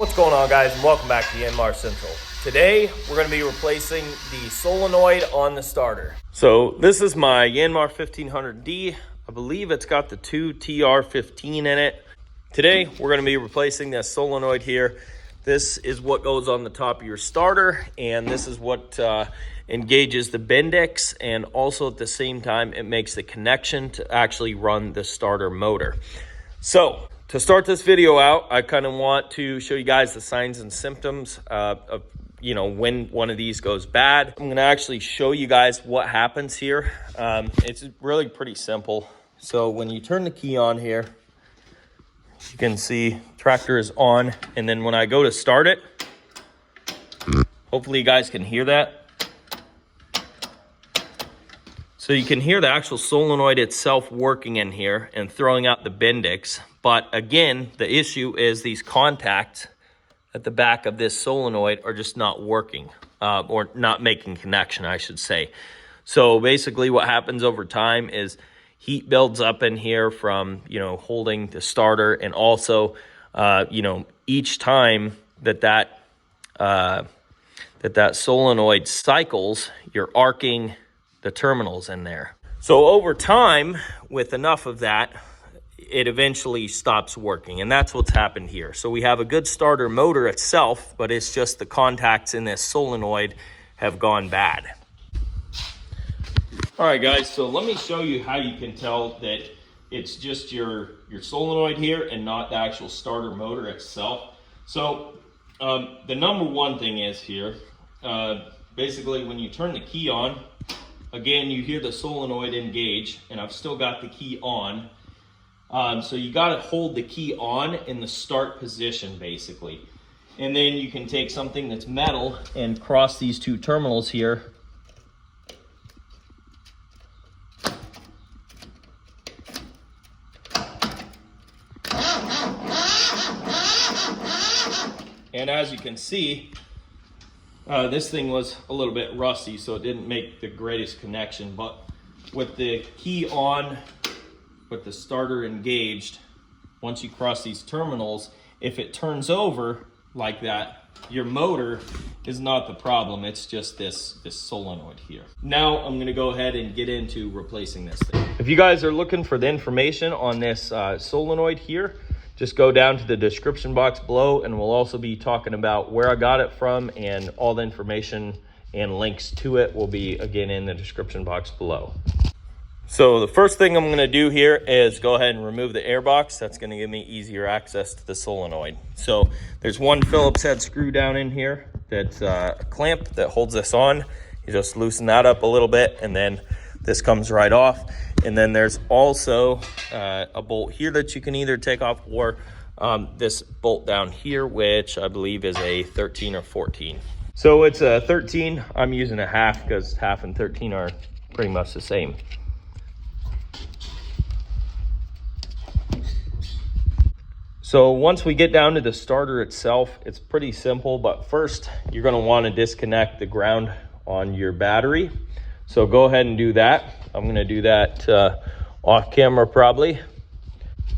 What's going on, guys, and welcome back to Yanmar Central. Today we're going to be replacing the solenoid on the starter. So this is my Yanmar 1500D. I believe it's got the 2TR15 in it. Today we're going to be replacing this solenoid here. This is what goes on the top of your starter, and this is what engages the bendix, and also at the same time it makes the connection to actually run the starter motor. So to start this video out, I kind of want to show you guys the signs and symptoms of when one of these goes bad. I'm going to actually show you guys what happens here. It's really pretty simple. So when you turn the key on here, you can see tractor is on, and then when I go to start it, hopefully you guys can hear that. So you can hear the actual solenoid itself working in here and throwing out the bendix. But again, the issue is these contacts at the back of this solenoid are just not working, or not making connection, I should say. So basically what happens over time is heat builds up in here from, holding the starter, and also, each time that solenoid cycles, you're arcing the terminals in there. So over time, with enough of that, it eventually stops working, and that's what's happened here. So we have a good starter motor itself, but it's just the contacts in this solenoid have gone bad. All right, guys, so let me show you how you can tell that it's just your solenoid here and not the actual starter motor itself. So the number one thing is here, basically when you turn the key on, again, you hear the solenoid engage, and I've still got the key on. So you got to hold the key on in the start position, basically. And then you can take something that's metal and cross these two terminals here. And as you can see, this thing was a little bit rusty, so it didn't make the greatest connection. But with the key on, with the starter engaged, once you cross these terminals, if it turns over like that, your motor is not the problem. It's just this solenoid here. Now I'm going to go ahead and get into replacing this thing. If you guys are looking for the information on this solenoid here, just go down to the description box below, and we'll also be talking about where I got it from, and all the information and links to it will be again in the description box below. So the first thing I'm going to do here is go ahead and remove the air box. That's going to give me easier access to the solenoid. So there's one Phillips head screw down in here that's a clamp that holds this on. You just loosen that up a little bit, and then this comes right off. And then there's also a bolt here that you can either take off, or this bolt down here, which I believe is a 13 or 14. So it's a 13. I'm using a half because half and 13 are pretty much the same. So once we get down to the starter itself, it's pretty simple, but first you're going to want to disconnect the ground on your battery. So go ahead and do that. I'm going to do that off camera probably.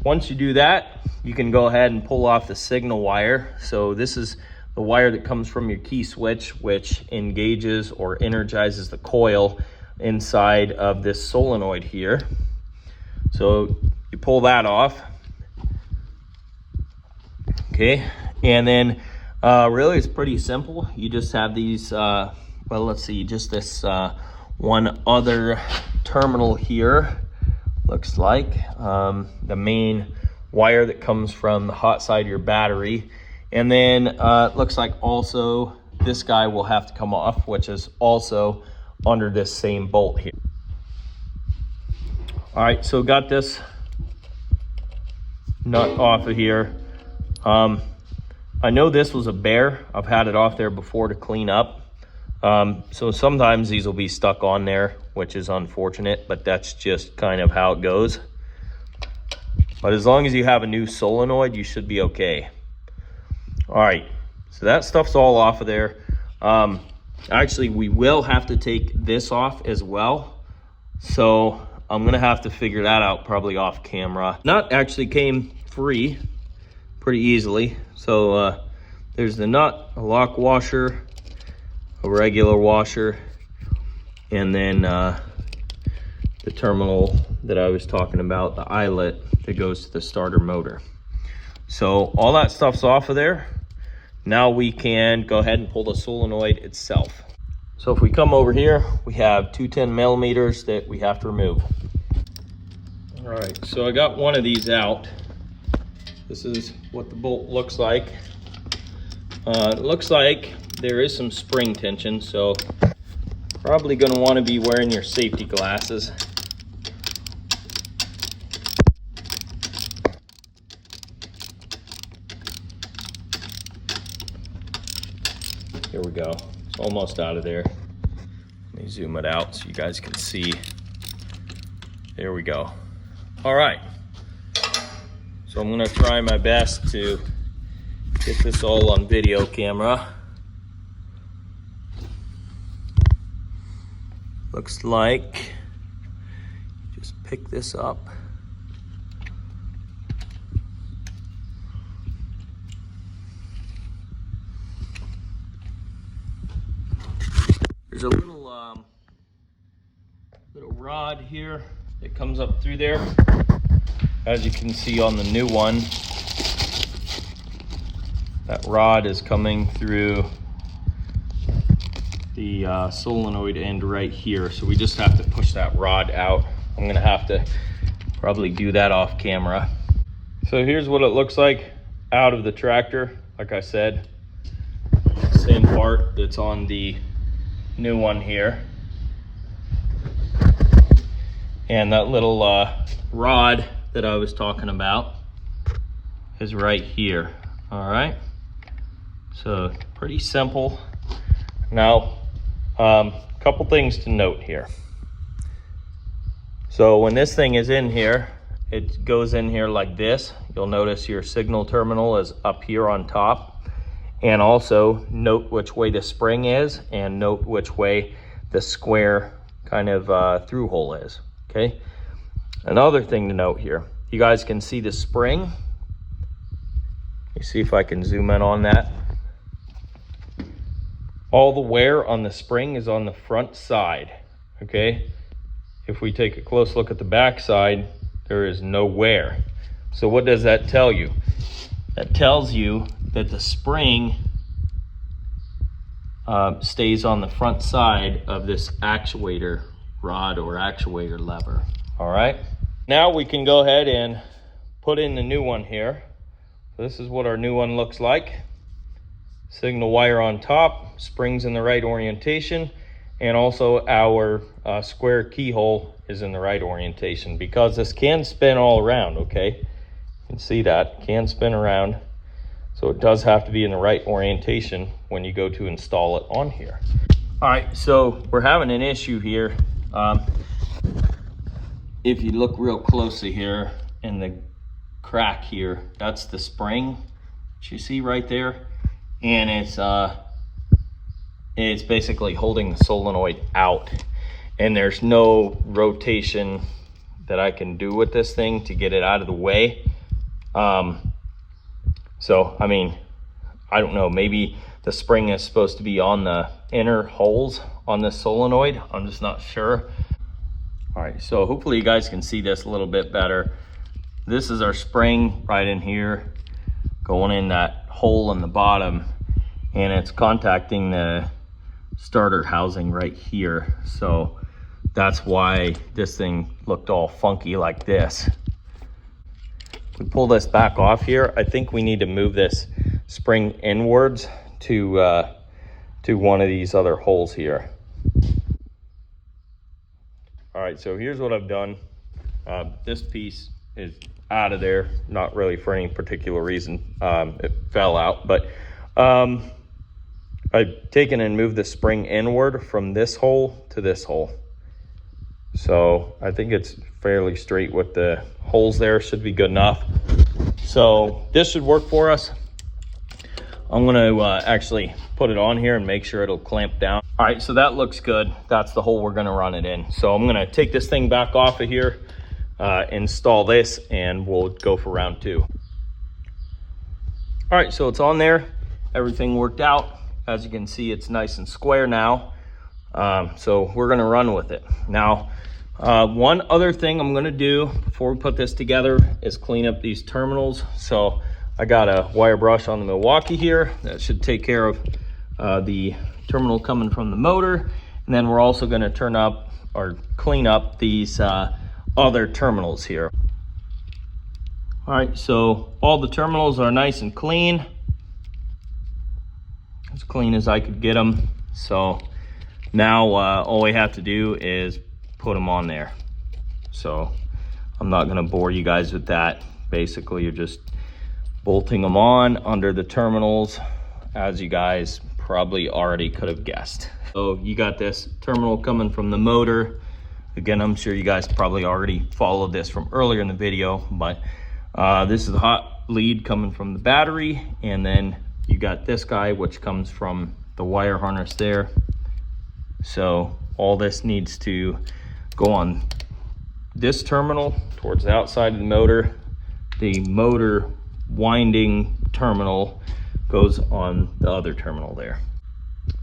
Once you do that, you can go ahead and pull off the signal wire. So this is the wire that comes from your key switch, which engages or energizes the coil inside of this solenoid here. So you pull that off. Okay, and then really it's pretty simple. You just have these, well, let's see, just this one other terminal here, looks like, the main wire that comes from the hot side of your battery. And then it looks like also this guy will have to come off, which is also under this same bolt here. All right, so got this nut off of here. I know this was a bear. I've had it off there before to clean up. So sometimes these will be stuck on there, which is unfortunate, but that's just kind of how it goes. But as long as you have a new solenoid, you should be okay. All right, so that stuff's all off of there. Actually, we will have to take this off as well. So I'm gonna have to figure that out probably off camera. Nut actually came free pretty easily. So There's the nut, a lock washer, a regular washer, and then the terminal that I was talking about, the eyelet that goes to the starter motor. So all that stuff's off of there. Now we can go ahead and pull the solenoid itself. So if we come over here, we have two 10 millimeters that we have to remove. All right, so I got one of these out. This is what the bolt looks like. It looks like there is some spring tension, so probably going to want to be wearing your safety glasses. Here we go. It's almost out of there. Let me zoom it out so you guys can see. There we go. All right. So I'm going to try my best to get this all on video camera. Looks like, just pick this up. There's a little rod here that comes up through there. As you can see on the new one, that rod is coming through the solenoid end right here. So we just have to push that rod out. I'm gonna have to probably do that off camera. So here's what it looks like out of the tractor. Like I said, same part that's on the new one here. And that little rod that I was talking about is right here. All right, so pretty simple. Now, couple things to note here. So when this thing is in here, it goes in here like this. You'll notice your signal terminal is up here on top. And also note which way the spring is and note which way the square kind of through hole is, okay? Another thing to note here, you guys can see the spring. Let me see if I can zoom in on that. All the wear on the spring is on the front side, okay? If we take a close look at the back side, there is no wear. So what does that tell you? That tells you that the spring stays on the front side of this actuator rod or actuator lever. All right, now we can go ahead and put in the new one here. This is what our new one looks like. Signal wire on top, springs in the right orientation, and also our square keyhole is in the right orientation, because this can spin all around, okay? You can see that, can spin around. So it does have to be in the right orientation when you go to install it on here. All right, so we're having an issue here. If you look real closely here in the crack here, that's the spring that you see right there. And it's basically holding the solenoid out. And there's no rotation that I can do with this thing to get it out of the way. So, I mean, I don't know, maybe the spring is supposed to be on the inner holes on this solenoid. I'm just not sure. All right, so hopefully you guys can see this a little bit better. This is our spring right in here, going in that hole in the bottom, and it's contacting the starter housing right here. So that's why this thing looked all funky like this. We pull this back off here. I think we need to move this spring inwards to one of these other holes here. All right, so here's what I've done. This piece is out of there, not really for any particular reason. It fell out, but I've taken and moved the spring inward from this hole to this hole. So I think it's fairly straight with the holes there, should be good enough. So this should work for us. I'm gonna actually put it on here and make sure it'll clamp down. All right, so that looks good. That's the hole we're gonna run it in. So I'm gonna take this thing back off of here, install this, and we'll go for round two. All right, so it's on there. everything worked out. As you can see, it's nice and square now. So we're gonna run with it. Now, one other thing I'm gonna do before we put this together is clean up these terminals. So I got a wire brush on the Milwaukee here. That should take care of the terminal coming from the motor. And then we're also gonna turn up or clean up these other terminals here. All right, so all the terminals are nice and clean. As clean as I could get them. So now all we have to do is put them on there. So I'm not gonna bore you guys with that. Basically, you're just bolting them on under the terminals, as you guys probably already could have guessed. So you got this terminal coming from the motor. Again, I'm sure you guys probably already followed this from earlier in the video, but this is the hot lead coming from the battery, and then you got this guy which comes from the wire harness there. So all this needs to go on this terminal towards the outside of the motor. The motor winding terminal goes on the other terminal there.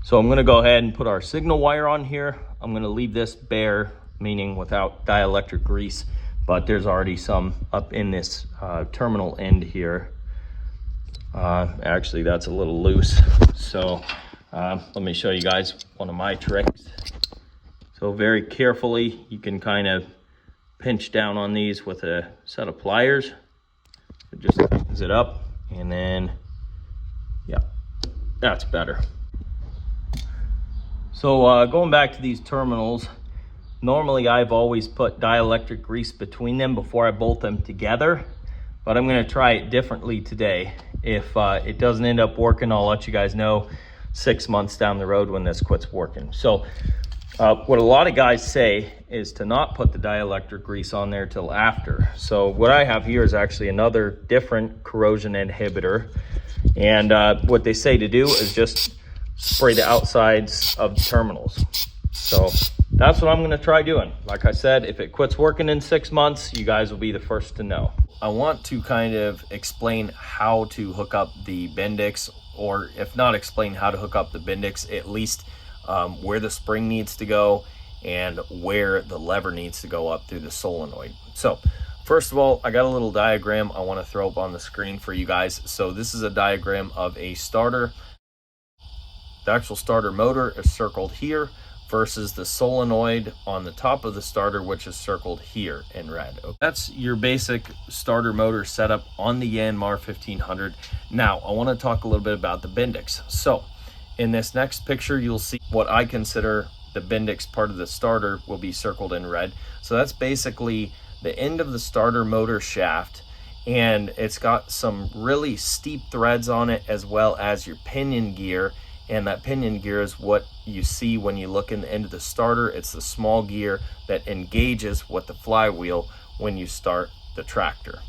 So I'm going to go ahead and put our signal wire on here. I'm going to leave this bare, meaning without dielectric grease, but there's already some up in this terminal end here. Actually, that's a little loose. So let me show you guys one of my tricks. So very carefully, you can kind of pinch down on these with a set of pliers. It just tightens it up, and then, yeah, that's better. So going back to these terminals, normally I've always put dielectric grease between them before I bolt them together, but I'm gonna try it differently today. If it doesn't end up working, I'll let you guys know 6 months down the road when this quits working. So what a lot of guys say is to not put the dielectric grease on there till after. So what I have here is actually another different corrosion inhibitor. And what they say to do is just spray the outsides of the terminals. So that's what I'm gonna try doing. Like I said, if it quits working in 6 months, you guys will be the first to know. I want to kind of explain how to hook up the bendix, or if not explain how to hook up the bendix, at least where the spring needs to go and where the lever needs to go up through the solenoid. So first of all, I got a little diagram I want to throw up on the screen for you guys. So this is a diagram of a starter. The actual starter motor is circled here versus the solenoid on the top of the starter, which is circled here in red. That's your basic starter motor setup on the Yanmar 1500. Now, I want to talk a little bit about the bendix. So in this next picture, you'll see what I consider the bendix part of the starter will be circled in red. So that's basically the end of the starter motor shaft, and it's got some really steep threads on it, as well as your pinion gear. And that pinion gear is what you see when you look in the end of the starter. It's the small gear that engages with the flywheel when you start the tractor.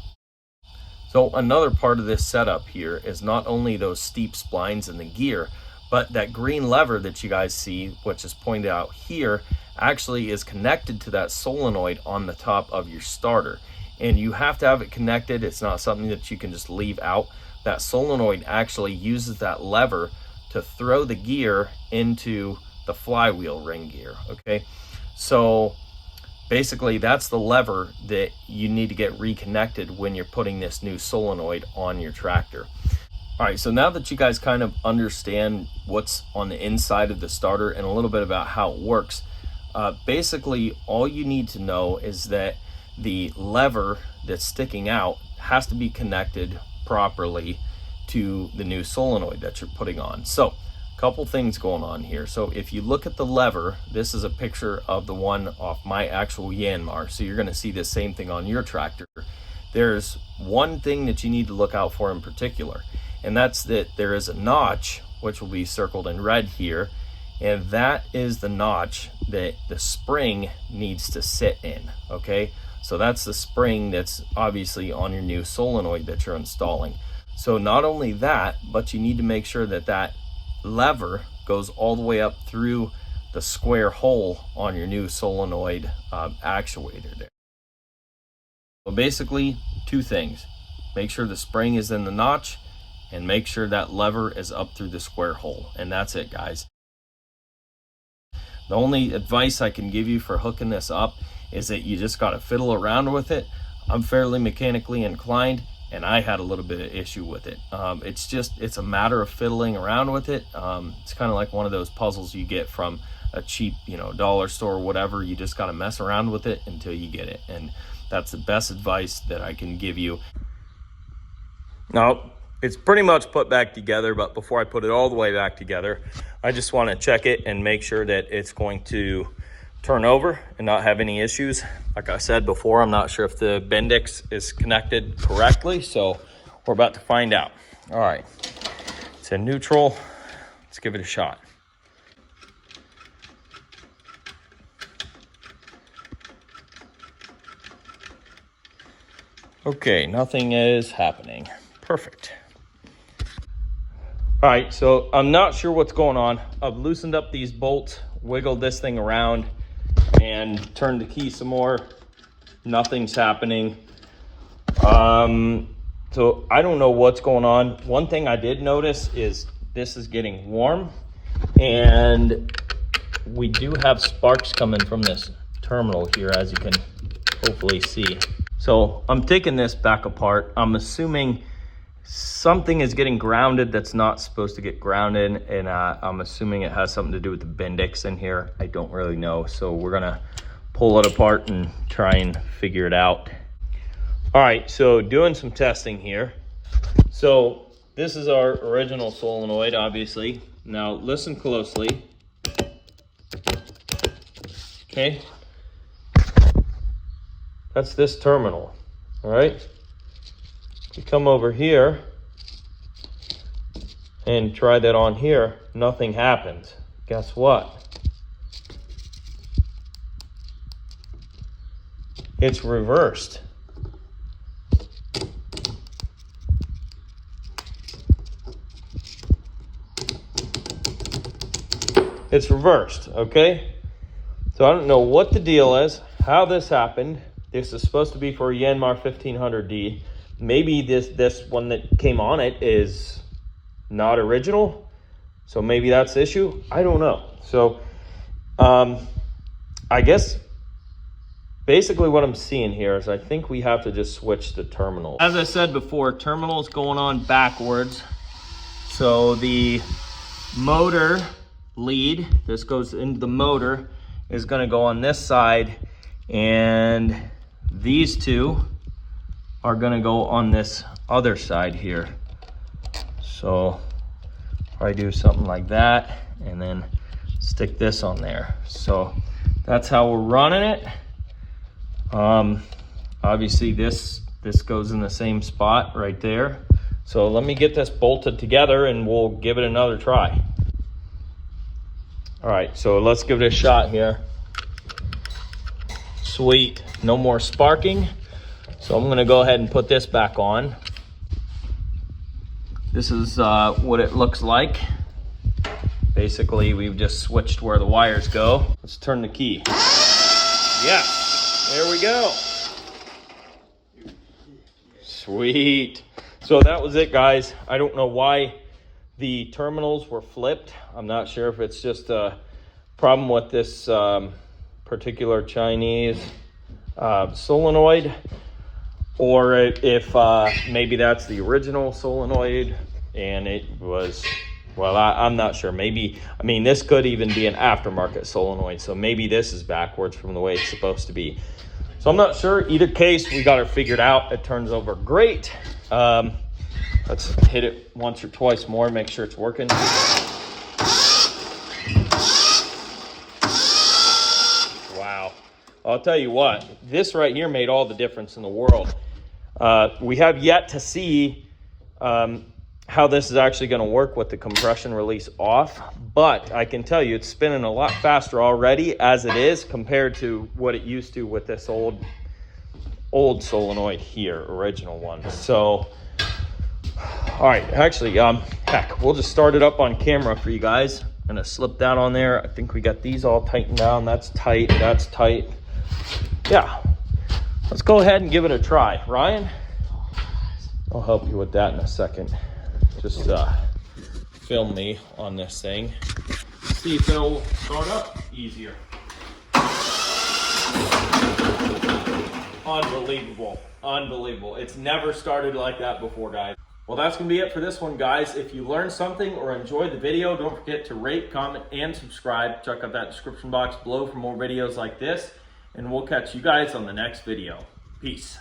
So another part of this setup here is not only those steep splines in the gear, but that green lever that you guys see, which is pointed out here, actually is connected to that solenoid on the top of your starter. And you have to have it connected. It's not something that you can just leave out. That solenoid actually uses that lever to throw the gear into the flywheel ring gear, okay? So basically that's the lever that you need to get reconnected when you're putting this new solenoid on your tractor. All right, so now that you guys kind of understand what's on the inside of the starter and a little bit about how it works, basically all you need to know is that the lever that's sticking out has to be connected properly to the new solenoid that you're putting on. So a couple things going on here. So if you look at the lever, this is a picture of the one off my actual Yanmar. So you're gonna see the same thing on your tractor. There's one thing that you need to look out for in particular, and that's that there is a notch, which will be circled in red here, and that is the notch that the spring needs to sit in, okay? So that's the spring that's obviously on your new solenoid that you're installing. So not only that, but you need to make sure that that lever goes all the way up through the square hole on your new solenoid actuator there. So basically, two things. Make sure the spring is in the notch, and make sure that lever is up through the square hole. And that's it, guys. The only advice I can give you for hooking this up is that you just got to fiddle around with it. I'm fairly mechanically inclined, and I had a little bit of issue with it. It's a matter of fiddling around with it. It's kind of like one of those puzzles you get from a cheap, dollar store or whatever. You just got to mess around with it until you get it. And that's the best advice that I can give you. Now, it's pretty much put back together, but before I put it all the way back together, I just want to check it and make sure that it's going to turn over and not have any issues. Like I said before, I'm not sure if the bendix is connected correctly, so we're about to find out. All right, it's in neutral. Let's give it a shot. Okay, nothing is happening. Perfect. All right, so I'm not sure what's going on. I've loosened up these bolts, wiggled this thing around, and turned the key some more. Nothing's happening. So I don't know what's going on. One thing I did notice is this is getting warm, and we do have sparks coming from this terminal here, as you can hopefully see. So I'm taking this back apart. I'm assuming something is getting grounded that's not supposed to get grounded, and I'm assuming it has something to do with the bendix in here. I don't really know, so we're gonna pull it apart and try and figure it out. All right, so doing some testing here. So this is our original solenoid, obviously. Now listen closely. Okay, that's this terminal. All right, you come over here and try that on here, nothing happens. Guess what? It's reversed. It's reversed, okay? So I don't know what the deal is, how this happened. This is supposed to be for a Yanmar 1500D. Maybe this one that came on it is not original, so maybe that's the issue. I don't know. So I guess basically what I'm seeing here is I think we have to just switch the terminal. As I said before, terminal's going on backwards. So the motor lead, this goes into the motor, is going to go on this side, and these two are going to go on this other side here. So I do something like that and then stick this on there. So that's how we're running it. Obviously this goes in the same spot right there. So let me get this bolted together and we'll give it another try. All right, so let's give it a shot here. Sweet, no more sparking. So I'm gonna go ahead and put this back on. This is what it looks like. Basically, we've just switched where the wires go. Let's turn the key. Yeah, there we go. Sweet. So that was it, guys. I don't know why the terminals were flipped. I'm not sure if it's just a problem with this particular Chinese solenoid, or if maybe that's the original solenoid and it was, well, I'm not sure. Maybe, I mean, this could even be an aftermarket solenoid, so maybe this is backwards from the way it's supposed to be. So I'm not sure. Either case, we got it figured out. It turns over great. Let's hit it once or twice more, make sure it's working. Wow. I'll tell you what, this right here made all the difference in the world. We have yet to see how this is actually going to work with the compression release off, but I can tell you it's spinning a lot faster already as it is compared to what it used to with this old solenoid here, original one. So, all right, actually, heck, we'll just start it up on camera for you guys. I'm gonna slip that on there. I think we got these all tightened down. That's tight, that's tight. Yeah, let's go ahead and give it a try. Ryan, I'll help you with that in a second. just film me on this thing. See if it'll start up easier. Unbelievable, unbelievable. It's never started like that before, guys. Well, that's gonna be it for this one, guys. If you learned something or enjoyed the video, don't forget to rate, comment, and subscribe. Check out that description box below for more videos like this, and we'll catch you guys on the next video. Peace.